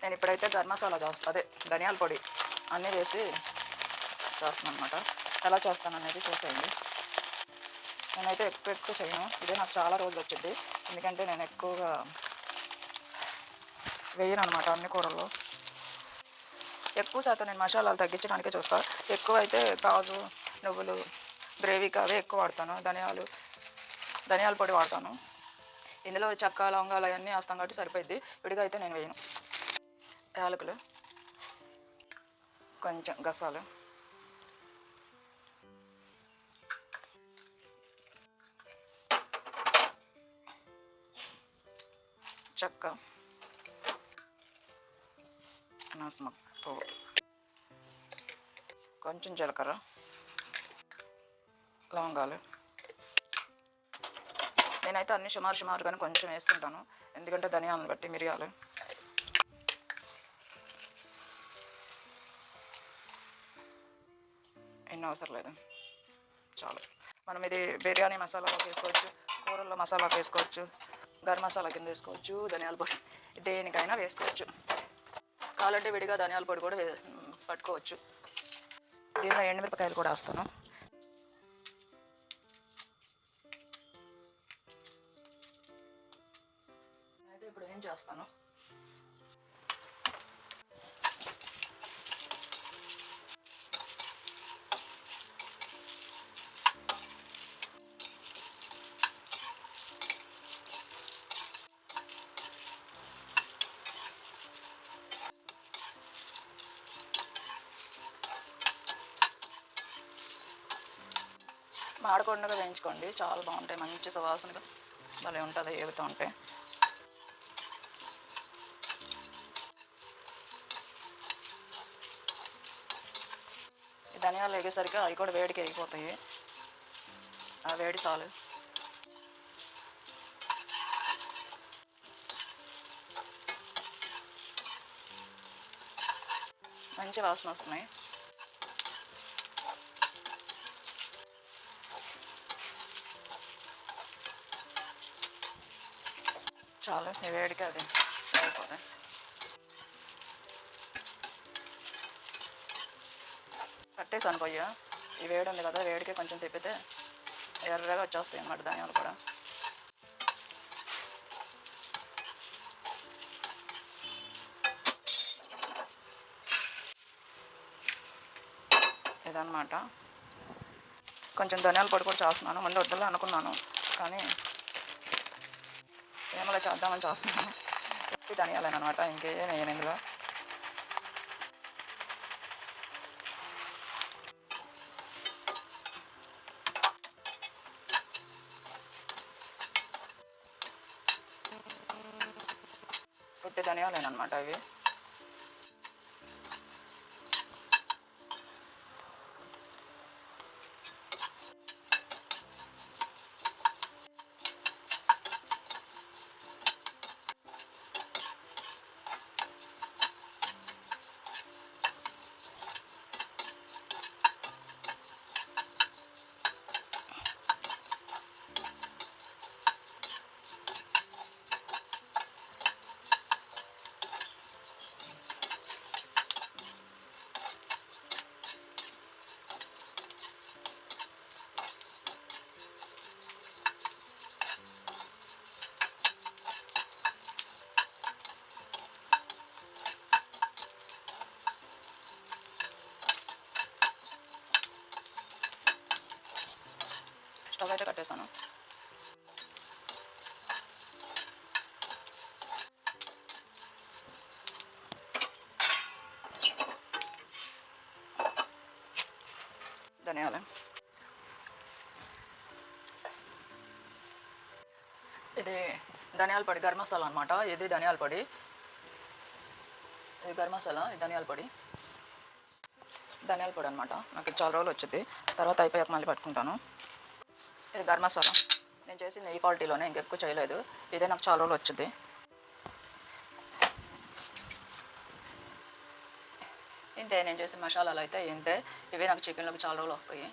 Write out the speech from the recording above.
నేను ఇప్పుడైతే గరం మసాలా చేస్తాను, అదే ధనియాల పొడి అన్నీ వేసి చేస్తాను అనమాట. ఎలా చేస్తాను అనేది చూసేయండి. నేనైతే ఎక్కువ చేయను, ఇదే నాకు చాలా రోజులు వచ్చింది. ఎందుకంటే నేను ఎక్కువగా వేయను అనమాట అన్ని కూరల్లో. ఎక్కువ శాతం నేను మసాలాలు తగ్గించడానికే చూస్తాను. ఎక్కువ అయితే కాజు, నువ్వులు, గ్రేవీకి అవే ఎక్కువ వాడతాను. ధనియాల పొడి వాడతాను. ఇందులో చెక్క, లవంగాలు అవన్నీ వేస్తాం కాబట్టి సరిపోద్ది. విడిగా అయితే నేను వేయను. యాలకులు, కొంచెం గసాలు, చెక్క, నాసుమ పువ్వు, కొంచెం జీలకర్ర, లవంగాలు. నేనైతే అన్ని సుమారుగానే కొంచెం వేసుకుంటాను, ఎందుకంటే ధనియాలను బట్టి మిరియాలు. ఎన్ని అవసరం లేదు, చాలు. మనం ఇది బిర్యానీ మసాలాలోకి వేసుకోవచ్చు, కూరల్లో మసాలాకి వేసుకోవచ్చు, గరం మసాలా కింద వేసుకోవచ్చు, ధనియాల పొడి దేనికైనా వేసుకోవచ్చు. కావాలంటే విడిగా ధనియాల పొడి కూడా పట్టుకోవచ్చు. దీనిలో ఎండుమిరపకాయలు కూడా వేస్తాను. అయితే ఇప్పుడు ఏం చేస్తాను, మాడకుండా వేయించుకోండి, చాలా బాగుంటాయి, మంచి సువాసనగా భలే ఉంటుంది ఏగుతూ ఉంటే. ధనియాలు వేగేసరికి అవి కూడా వేడికి వేగిపోతాయి, ఆ వేడి చాలు. మంచి వాసన వస్తున్నాయి. చాలు, ఈ వేడికి అది అయిపోతాయి. కట్టేసాను పొయ్యి. ఈ వేడి ఉంది కదా, వేడికి కొంచెం తిప్పితే ఎర్రగా వచ్చేస్తాయి అన్నమాట ధనియాలు కూడా. ఇదన్నమాట. కొంచెం ధనియాల పొడి కూడా చేస్తున్నాను, ముందు వద్దులే అనుకున్నాను కానీ ఏమలా చేద్దామని చేస్తున్నాను. ధనియాలేనమాట, ఇంకేం వేయను ఇందులో. పుట్టి ధనియాలేనమాట అవి. స్టవ్ అయితే కట్టేసాను. ధనియాలు, ఇది ధనియాల పొడి, గరం మసాలా అనమాట. ఇది ధనియాల పొడి, ఇది గరం మసాలా, ఇది ధనియాల పొడి అనమాట. నాకు చాలా రోజులు వచ్చింది, తర్వాత అయిపోయాక మళ్ళీ పట్టుకుంటాను. ఇది గరం మసాలా, నేను చేసింది ఈ క్వాలిటీలోనే, ఇంకెక్కువ చేయలేదు. ఇదే నాకు చాలా రోజులు వచ్చింది. ఇంతే నేను చేసిన మసాలాలు అయితే ఇంతే. ఇవే నాకు చికెన్లోకి చాలా రోజులు వస్తాయి.